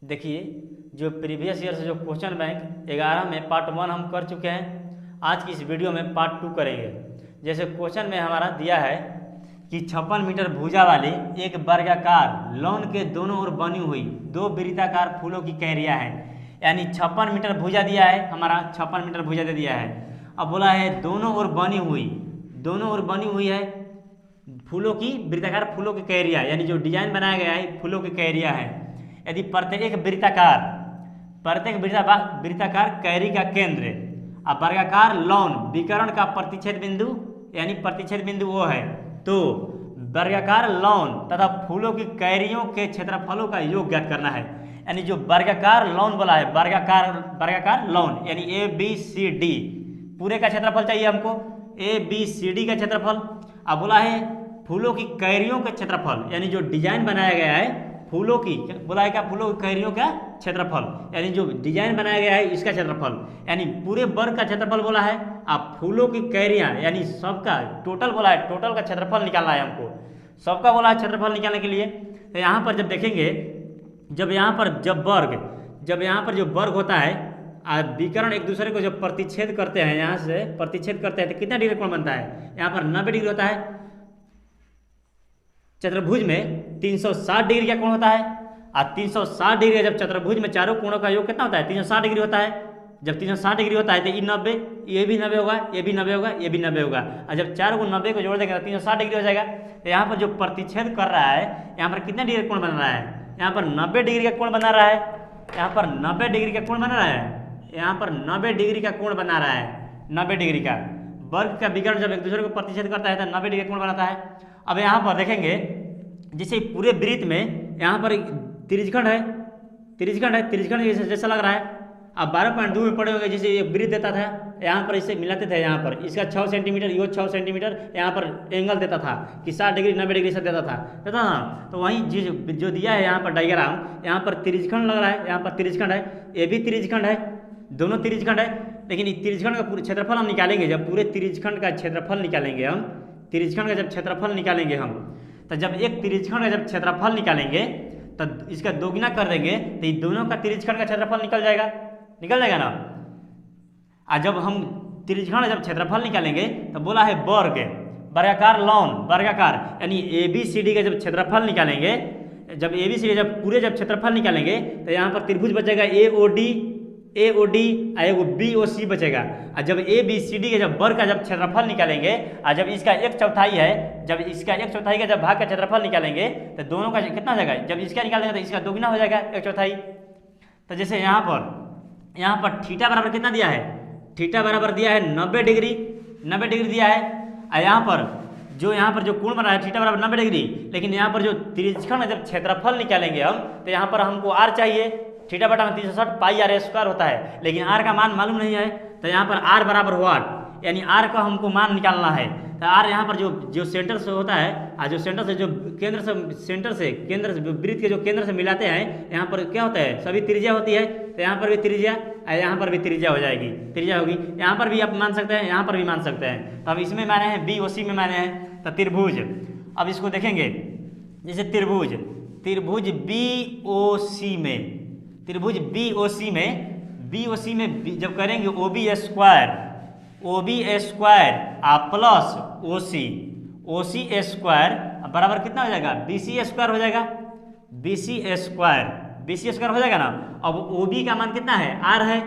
देखिए, जो previous year से जो क्वेश्चन बैंक 11 में पार्ट 1 हम कर चुके हैं। आज की इस वीडियो में पार्ट 2 करेंगे। जैसे क्वेश्चन में हमारा दिया है कि 56 मीटर भुजा वाली एक वर्गाकार लॉन के दोनों ओर बनी हुई दो वृत्ताकार फूलों की कैरिया है। यानी 56 मीटर भुजा दिया है, हमारा 56 मीटर भुजा दे दिया है। अब बोला है दोनों ओर बनी हुई है फूलों की वृत्ताकार फूलों की कैरिया, यानी जो डिजाइन बनाया गया है फूलों की कैरिया है। यदि प्रत्येक वृत्ताकार कैरी का केंद्र और वर्गाकार लॉन विकर्ण का प्रतिच्छेद बिंदु, यानी प्रतिच्छेद बिंदु वो है, तो वर्गाकार लॉन तथा फूलों की कैरियों के क्षेत्रफलों का योग ज्ञात करना है। यानी जो वर्गाकार लॉन बोला है, वर्गाकार लॉन यानी ABCD पूरे का क्षेत्रफल चाहिए हमको, ABCD का क्षेत्रफल। अब बोला है फूलों की कैरियों के क्षेत्रफल, यानी जो डिजाइन बनाया गया है फूलों की, बोला है क्या, फूलों की कैरियों का क्षेत्रफल, यानी जो डिजाइन बनाया गया है इसका क्षेत्रफल, यानी पूरे वर्ग का क्षेत्रफल बोला है। अब फूलों की कैरियां यानी सबका टोटल बोला है, टोटल का क्षेत्रफल निकालना है हमको, सबका बोला है क्षेत्रफल निकालने के लिए। तो यहाँ पर जब देखेंगे, जब यहाँ पर जो वर्ग होता है विकर्ण एक दूसरे को जब प्रतिच्छेद करते हैं, यहाँ से प्रतिच्छेद करते हैं तो कितना डिग्री कोण बनता है, यहाँ पर 90 डिग्री होता है। चतुर्भुज में 360 डिग्री का कोण होता है, और 360 डिग्री जब चतुर्भुज में चारों कोणों का योग कितना होता है, 360 डिग्री होता है। जब 360 डिग्री होता है तो ये 90, ये भी 90 होगा, ये भी 90 होगा, ये भी 90 होगा, और जब चारों को 90 को जोड़ देंगे तो 360 डिग्री हो जाएगा। तो यहाँ पर जो प्रतिच्छेद कर रहा है, यहाँ पर कितना डिग्री कोण बन रहा है, यहाँ पर 90 डिग्री का कोण बना रहा है, यहाँ पर 90 डिग्री का कोण बना रहा है, यहाँ पर 90 डिग्री का कोण बना रहा है, 90 डिग्री का। वर्ग का विकर्ण जब एक दूसरे को प्रतिच्छेद करता है तो 90 डिग्री का कोण बनाता है। अब यहाँ पर देखेंगे, जैसे पूरे वृत्त में यहाँ पर त्रिज्यखंड है जैसा लग रहा है। अब 12.2 में पड़े होंगे, जैसे ये वृत्त देता था, यहाँ पर इसे मिलाते थे, यहाँ पर इसका 6 सेंटीमीटर, यो 6 सेंटीमीटर यहाँ पर एंगल देता था कि 60 डिग्री 90 डिग्री से देता था ना। तो वहीं जो दिया है यहाँ पर डायग्राम, यहाँ पर त्रिज्यखंड लग रहा है, यहाँ पर त्रिज्यखंड है, ये भी त्रिज्यखंड है, दोनों त्रिज्यखंड है। लेकिन इस त्रिज्यखंड का पूरे क्षेत्रफल हम निकालेंगे, जब पूरे त्रिज्यखंड का क्षेत्रफल निकालेंगे हम, त्रिज्यखंड का जब क्षेत्रफल निकालेंगे हम, तो जब एक त्रिज्यखंड का जब क्षेत्रफल निकालेंगे तो इसका दोगुना कर देंगे तो ये दोनों का त्रिज्यखंड का क्षेत्रफल निकल जाएगा ना। और जब हम त्रिज्यखंड जब क्षेत्रफल निकालेंगे तो बोला है वर्गाकार लॉन, वर्गाकार यानी ABCD का जब क्षेत्रफल निकालेंगे, जब ABCD जब पूरे जब क्षेत्रफल निकालेंगे तो यहाँ पर त्रिभुज बचेगा AOD और एगो BOC बचेगा। और जब ABCD के जब वर्ग का जब क्षेत्रफल निकालेंगे, और जब इसका 1/4 है, जब इसका 1/4 का जब भाग का क्षेत्रफल निकालेंगे तो दोनों का कितना हो जाएगा, जब इसका निकालेंगे तो इसका दोगुना हो जाएगा 1/4। तो जैसे यहाँ पर थीटा बराबर कितना दिया है, थीटा बराबर दिया है 90 डिग्री दिया है। और यहाँ पर जो कोण बना है थीटा बराबर 90 डिग्री, लेकिन यहाँ पर जो त्रिज्यखंड जब क्षेत्रफल निकालेंगे हम, तो यहाँ पर हमको R चाहिए, थीटा बटा में 360 पाई R स्क्वायर होता है, लेकिन R का मान मालूम नहीं है। तो यहाँ पर R बराबर वाट, यानी R का हमको मान निकालना है। तो R यहाँ पर जो सेंटर से होता है, और जो सेंटर से जो केंद्र से वृत्त के जो केंद्र से मिलाते हैं, यहाँ पर क्या होता है, सभी त्रिज्या होती है। तो यहाँ पर भी त्रिज्या, यहाँ पर भी त्रिज्या हो जाएगी, त्रिज्या होगी। यहाँ पर भी आप मान सकते हैं, यहाँ पर भी मान सकते हैं। तो अब इसमें माने हैं, BOC में माने हैं, तो त्रिभुज। अब इसको देखेंगे, जैसे त्रिभुज BOC में जब करेंगे OB square plus OC square बराबर कितना हो जाएगा, BC स्क्वायर हो जाएगा, BC स्क्वायर हो जाएगा ना। अब OB का मान कितना है, R है,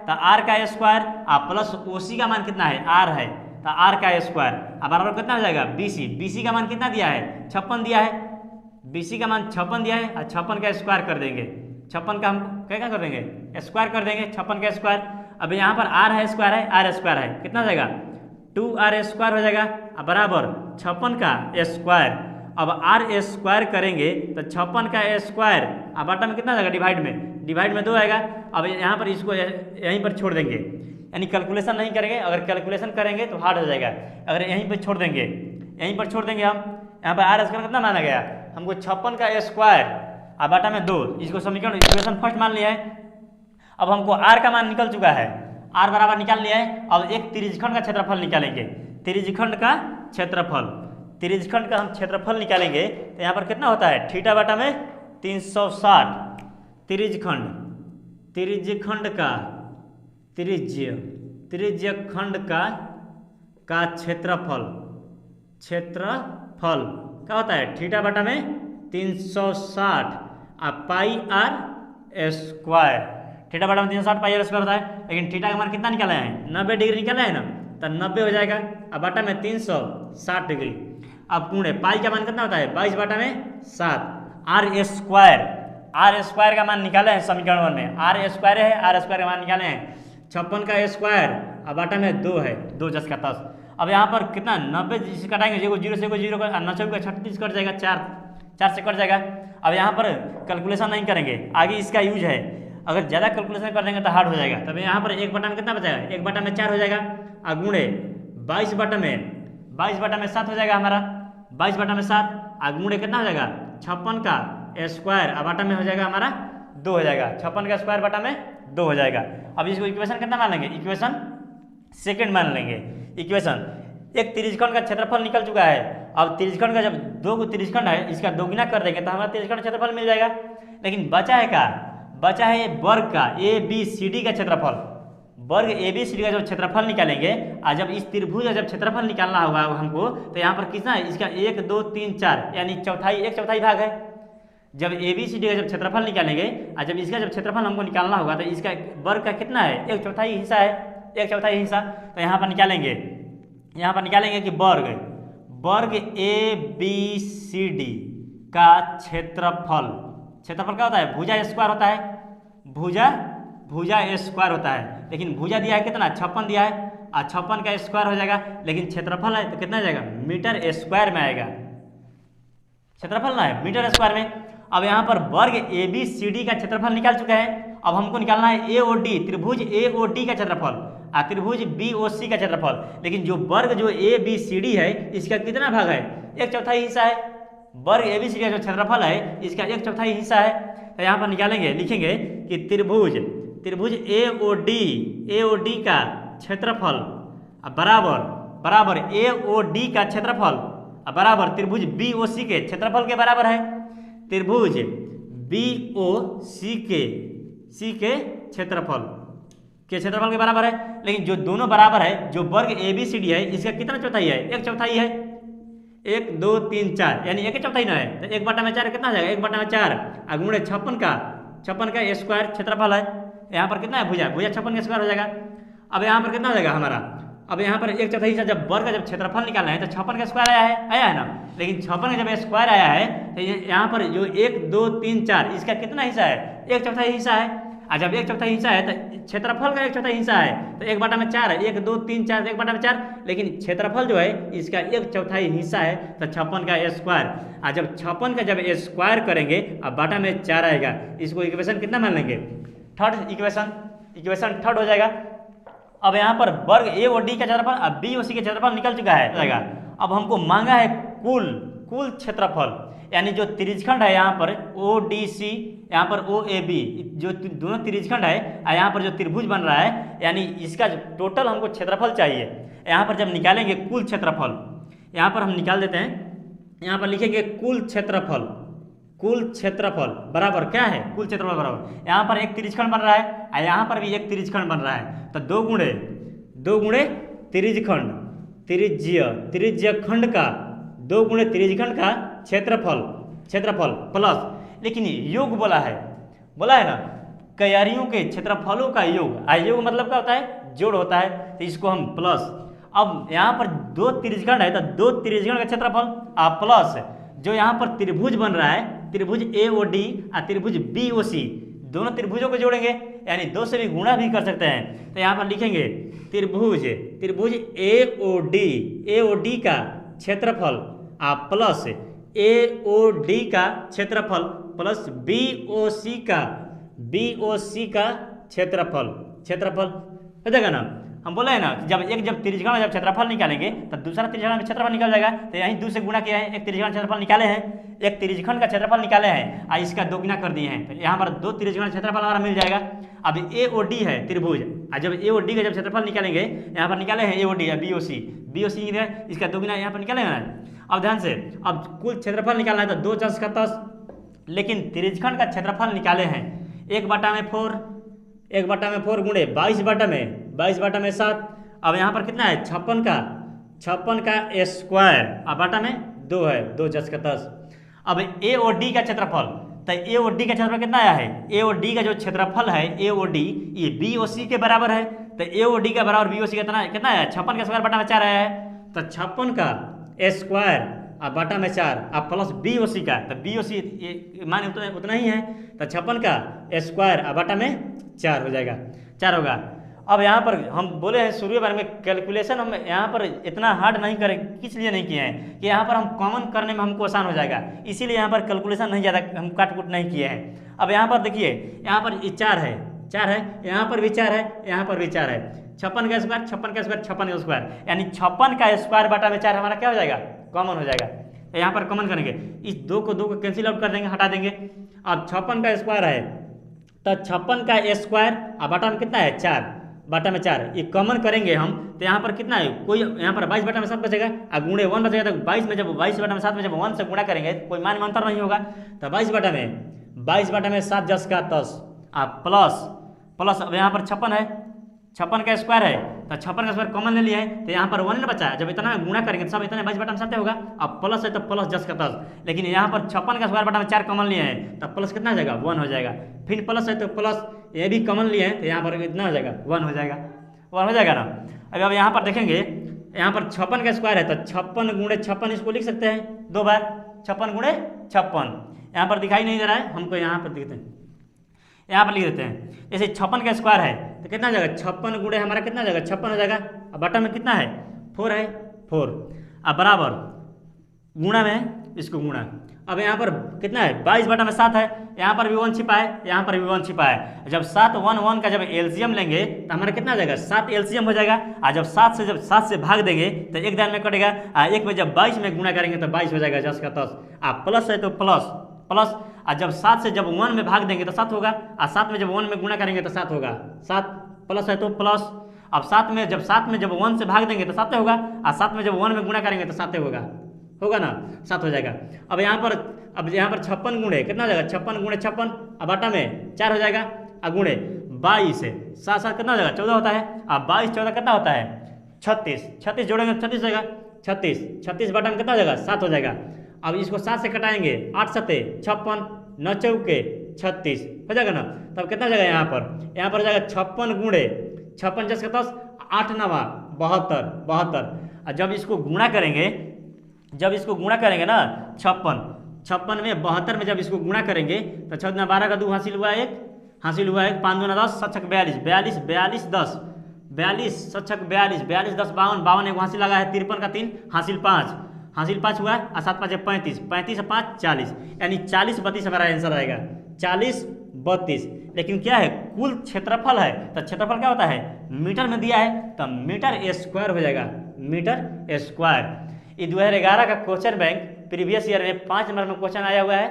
तो R का स्क्वायर प्लस OC का मान कितना है, R है, तो R का स्क्वायर बराबर कितना हो जाएगा, BC का मान कितना दिया है, 56 दिया है, BC का मान 56 दिया है, और 56 का स्क्वायर कर देंगे, 56 का हम क्या कर देंगे, स्क्वायर कर देंगे, 56 का स्क्वायर। अब यहाँ पर R है, स्क्वायर है, कितना हो जाएगा, 2R स्क्वायर हो जाएगा, बराबर 56 का स्क्वायर। अब R स्क्वायर करेंगे तो 56 का स्क्वायर बटा में कितना हो जाएगा, डिवाइड में 2 आएगा। अब यहाँ पर इसको यहीं पर छोड़ देंगे, यानी कैलकुलेशन नहीं करेंगे, अगर कैलकुलेशन करेंगे तो हार्ड हो जाएगा। अगर यहीं पर छोड़ देंगे हम, यहाँ पर R स्क्वायर कितना माना गया हमको, 56 का स्क्वायर बटा में 2, इसको समीकरण इक्वेशन फर्स्ट मान लिया है। अब हमको R का मान निकल चुका है, R बराबर निकाल लिया है। अब एक त्रिज्यखंड का क्षेत्रफल निकालेंगे, त्रिज्यखंड का हम क्षेत्रफल निकालेंगे तो यहाँ पर कितना होता है, थीटा बटा में 360 त्रिज्यखंड, त्रिज्यखंड का त्रिज्यखंड का क्षेत्रफल, क्षेत्रफल क्या होता है थीटा बटा में 360 पाई आर स्क्वायर, थीटा बटा में 360 पाई आर स्क्वायर होता है। लेकिन थीटा का मान कितना निकाला है 90 डिग्री निकाला है ना, तो 90 हो जाएगा। अब बटा में 360 डिग्री, अब गुणे पाई का मान कितना होता है 22 बटा में 7 आर स्क्वायर, आर स्क्वायर का मान निकाले हैं समीकरण 1 में, आर स्क्वायर है, आर स्क्वायर का मान निकाले हैं 56 का स्क्वायर, अब बटा में 2 है, 2 10 का 10। अब यहाँ पर कितना 90 जिसे कटाएंगे, जीरो से जीरो का 90 का 36 कट जाएगा, 4 से कट जाएगा। अब यहाँ पर कैलकुलेशन नहीं करेंगे, आगे इसका यूज है, अगर ज़्यादा कैलकुलेशन कर देंगे तो हार्ड हो जाएगा। तब यहाँ पर 1 बटा में कितना बचेगा 1 बटा में 4 हो जाएगा, और गुणे 22 बटा में 7 हो जाएगा हमारा, 22 बटा में 7, और गुणे कितना हो जाएगा 56 का स्क्वायर, अब बटा में हो जाएगा हमारा 2 हो जाएगा, 56 का स्क्वायर बटा में 2 हो जाएगा। अब इसको इक्वेशन कितना मान लेंगे, इक्वेशन सेकंड मान लेंगे। इक्वेशन एक त्रिज्यखंड का क्षेत्रफल निकल चुका है, अब त्रिज्यखंड का जब 2 त्रिज्यखंड है इसका दोगुना कर देंगे तो हमारा त्रिज्यखंड क्षेत्रफल मिल जाएगा। लेकिन बचा है क्या, बचा है वर्ग का ABCD का क्षेत्रफल, वर्ग ABCD का जब क्षेत्रफल निकालेंगे, और जब इस त्रिभुज का जब क्षेत्रफल निकालना होगा हमको, तो यहाँ पर कितना है इसका 1 2 3 4 यानी चौथाई, 1/4 भाग है। जब ABCD का जब क्षेत्रफल निकालेंगे, और जब इसका जब क्षेत्रफल हमको निकालना होगा तो इसका वर्ग का कितना है 1/4 हिस्सा है, 1/4 हिस्सा। तो यहाँ पर निकालेंगे कि वर्ग ABCD का क्षेत्रफल क्या होता है भुजा स्क्वायर होता है, भुजा स्क्वायर होता है। लेकिन भुजा दिया है कितना 56 दिया है, और 56 का स्क्वायर हो जाएगा, लेकिन क्षेत्रफल है तो कितना जाएगा मीटर स्क्वायर में आएगा, क्षेत्रफल ना है मीटर स्क्वायर में। अब यहाँ पर वर्ग ABCD का क्षेत्रफल निकाल चुके हैं, अब हमको निकालना है AOD, त्रिभुज AOD का क्षेत्रफल और त्रिभुज BOC का क्षेत्रफल। लेकिन जो वर्ग जो ABCD है इसका कितना भाग है 1/4 हिस्सा है, वर्ग ABCD का जो क्षेत्रफल है इसका 1/4 हिस्सा है। तो यहाँ पर निकालेंगे, लिखेंगे कि त्रिभुज AOD का क्षेत्रफल बराबर AOD का क्षेत्रफल बराबर त्रिभुज BOC के क्षेत्रफल के बराबर है, त्रिभुज BOC के क्षेत्रफल के बराबर है। लेकिन जो दोनों बराबर है, जो वर्ग ABCD है इसका कितना चौथाई है 1/4 है, 1 2 3 4 यानी 1/4 ना है, तो 1 बटा में 4 कितना हो जाएगा 1 बटा में 4 गुणे 56 का स्क्वायर क्षेत्रफल है। यहाँ पर कितना है भुजा 56 का स्क्वायर हो जाएगा। अब यहाँ पर कितना हो जाएगा हमारा, अब यहाँ पर 1/4 हिस्सा, जब वर्ग का जब क्षेत्रफल निकालना है तो 56 का स्क्वायर आया है ना। लेकिन 56 का जब स्क्वायर आया है तो यहाँ पर जो 1 2 3 4 इसका कितना हिस्सा है 1/4 हिस्सा है, और जब 1/4 हिस्सा है तो क्षेत्रफल का 1/4 हिस्सा है, तो 1 बटा में 4 है, 1 2 3 4 1 बटा में 4। लेकिन क्षेत्रफल जो है इसका 1/4 हिस्सा है, तो 56 का स्क्वायर, और जब 56 का जब स्क्वायर करेंगे अब बटा में 4 आएगा। इसको इक्वेशन कितना मान लेंगे थर्ड, इक्वेशन थर्ड हो जाएगा। अब यहाँ पर वर्ग AOD का क्षेत्रफल और BOC के क्षेत्रफल निकल चुका है जाएगा। अब हमको मांगा है कुल क्षेत्रफल, यानी जो त्रिज्यखंड है यहाँ पर ODC, यहाँ पर OAB, जो दोनों त्रिज्यखंड है और यहाँ पर जो त्रिभुज बन रहा है, यानी इसका जो टोटल हमको क्षेत्रफल चाहिए। यहाँ पर जब निकालेंगे कुल क्षेत्रफल, यहाँ पर हम निकाल देते हैं, यहाँ पर लिखेंगे कुल क्षेत्रफल बराबर क्या है, कुल क्षेत्रफल बराबर यहाँ पर एक त्रिज्यखंड बन रहा है और यहाँ पर भी एक त्रिज्यखंड बन रहा है, तो 2 गुणे त्रिज्यखंड का 2 गुणे त्रिज्यखंड का क्षेत्रफल प्लस, लेकिन योग बोला है ना क्यारियों के क्षेत्रफलों का योग, योग मतलब क्या होता है जोड़ होता है, तो इसको हम प्लस। अब यहाँ पर 2 त्रिज्यखंड है तो 2 त्रिज्यखंड का क्षेत्रफल प्लस जो यहाँ पर त्रिभुज बन रहा है, त्रिभुज AOD और त्रिभुज BOC, दोनों त्रिभुजों को जोड़ेंगे, यानी 2 से भी गुणा भी कर सकते हैं। तो यहाँ पर लिखेंगे त्रिभुज AOD का क्षेत्रफल प्लस AOD का क्षेत्रफल प्लस BOC का क्षेत्रफल हो जाएगा ना। हम बोले हैं ना जब त्रिज्यखंड जब क्षेत्रफल निकालेंगे तो दूसरा त्रिज्यखंड में क्षेत्रफल निकल जाएगा, तो यहीं 2 से गुणा किया है, एक त्रिज्यखंड क्षेत्रफल निकाले हैं, एक त्रिज्यखंड का क्षेत्रफल निकाले हैं और इसका 2 गुना कर दिए हैं, तो यहाँ पर 2 त्रिज्यखंड क्षेत्रफल हमारा मिल जाएगा। अब AOD है त्रिभुज, और जब AOD का जब क्षेत्रफल निकालेंगे, यहाँ पर निकाले हैं AOD या BOC इसका 2 गुना यहाँ पर निकालेगा ना। अब ध्यान से, अब कुल क्षेत्रफल निकालना है तो 2 × 10 = 10, लेकिन त्रिज्यखंड का क्षेत्रफल निकाले हैं, 1/4, 1/4 गुणे 22/7। अब यहाँ पर कितना है 56 का स्क्वायर, अब बटा में 2 है, 2 10 का 10। अब ए और डी का क्षेत्रफल, तो ए और डी का क्षेत्रफल कितना आया है, ए और डी का जो क्षेत्रफल है ए और डी ये बी और सी के बराबर है। तो ए और डी का बराबर बी और सी कितना कितना आया, 56 का स्क्वायर बटा में 4 आया है। तो 56 का स्क्वायर अब बटा में 4 अब प्लस बी ओ सी का, तो बी ओ सी मान उतना ही है, तो 56 का स्क्वायर अब बटा में 4 हो जाएगा, 4 होगा। अब यहाँ पर हम बोले हैं शुरू बार में कैलकुलेशन हम यहाँ पर इतना हार्ड नहीं करें, किस लिए नहीं किए हैं कि यहाँ पर हम कॉमन करने में हमको आसान हो जाएगा, इसीलिए यहाँ पर कैलकुलेशन नहीं ज़्यादा हम काट नहीं किए हैं। अब यहाँ पर देखिए, यहाँ पर 4 है, 4 है, यहाँ पर भी 4 है, यहाँ पर भी 4 है। 56 का स्क्वायर 56 का स्क्वायर 56 का स्क्वायर, यानी 56 का स्क्वायर बटा में 4 हमारा क्या हो जाएगा, कॉमन हो जाएगा। यहाँ पर कॉमन करेंगे, इस 2 को कैंसिल आउट कर देंगे, हटा देंगे। अब 56 का स्क्वायर है, तो 56 का स्क्वायर अब बटा में कितना है 4 बटा में 4, ये कॉमन करेंगे हम, तो यहाँ पर कितना है, कोई यहाँ पर 22 बटा में 7 बचेगा और गुणे 1 बचेगा। तो 22 में जब 22 बटा में 7 में जब 1 से गुणा करेंगे कोई मान में अंतर नहीं होगा। तो 22 बटा में 7 10 का 10 आप प्लस अब यहाँ पर 56 है, 56 का स्क्वायर है, तो 56 का स्क्वायर कॉमन ले लिया है, तो यहाँ पर 1 ना बचा है, जब इतना में गुणा करेंगे तो सब इतना 22 बटा में 7 होगा। अब प्लस है तो प्लस 10 का 10, लेकिन यहाँ पर 56 का स्क्वायर बटा में 4 कॉमन लिए हैं, तब प्लस कितना हो जाएगा 1 हो जाएगा। फिर प्लस है तो प्लस ये भी कॉमन लिए हैं, तो यहाँ पर इतना हो जाएगा 1 हो जाएगा, 1 हो जाएगा ना। अब यहाँ पर देखेंगे, यहाँ पर 56 का स्क्वायर है, तो 56 गुणे 56 इसको लिख सकते हैं 2 बार, 56 गुणे 56। यहाँ पर दिखाई नहीं दे रहा है हमको, यहाँ पर दिखते हैं, यहाँ पर लिख देते हैं। जैसे 56 का स्क्वायर है तो कितना हो जाएगा, 56 गुणे हमारा कितना हो जाएगा 56 हो जाएगा। अब बटा में कितना है 4 है, 4 अब बराबर गुणा में इसको गुणा। अब यहाँ पर कितना है 22 बटा में 7 है, यहाँ पर भी 1 छिपा है, यहाँ पर भी 1 छिपा है। जब 7 1 का जब एलसीएम लेंगे तो हमारा कितना हो जाएगा 7 एलसीएम हो जाएगा। और जब 7 से भाग देंगे तो एक दान में कटेगा, और एक में जब 22 में गुणा करेंगे तो 22 हो जाएगा 10 का 10। आप प्लस है तो प्लस, और जब 7 से जब 1 में भाग देंगे तो 7 होगा, और 7 में जब 1 में गुणा करेंगे तो 7 होगा, 7 प्लस है तो प्लस। अब 7 में जब 1 से भाग देंगे तो 7 होगा, और 7 में जब 1 में गुणा करेंगे तो 7 होगा ना, 7 हो जाएगा। अब यहाँ पर 56 गुणे कितना हो जाएगा, 56 गुणे 56 अब बटा में 4 हो जाएगा, और गुणे 22 है 7 कितना हो जाएगा 14 होता है। अब 22 14 कितना होता है 36 जोड़ेंगे 36 हो जाएगा, 36 बटा में कितना हो जाएगा 7 हो जाएगा। अब इसको 7 से कटाएंगे, 8 7 56 9 चौके 36 हो जाएगा ना। तब कितना हो जाएगा, यहाँ पर हो जाएगा 56 गुणे 56 10 का 10 8 9 72। और जब इसको गुणा करेंगे ना 56 में 72 में जब इसको गुणा करेंगे तो 6 दूना 12 का 2 हासिल हुआ 1 5 दूना 10 7 42 10 42 7 42 10 52 एक हासिल लगा है 53 का 3 हासिल 5 हुआ, और 7 5 35 और 5 40, यानी 40 32 हमारा आंसर आएगा, 40 32। लेकिन क्या है कुल क्षेत्रफल है, तो क्षेत्रफल क्या होता है मीटर में दिया है, तो मीटर स्क्वायर हो जाएगा, मीटर स्क्वायर। ये 2011 का क्वेश्चन बैंक प्रीवियस ईयर में 5 नंबर में क्वेश्चन आया हुआ है।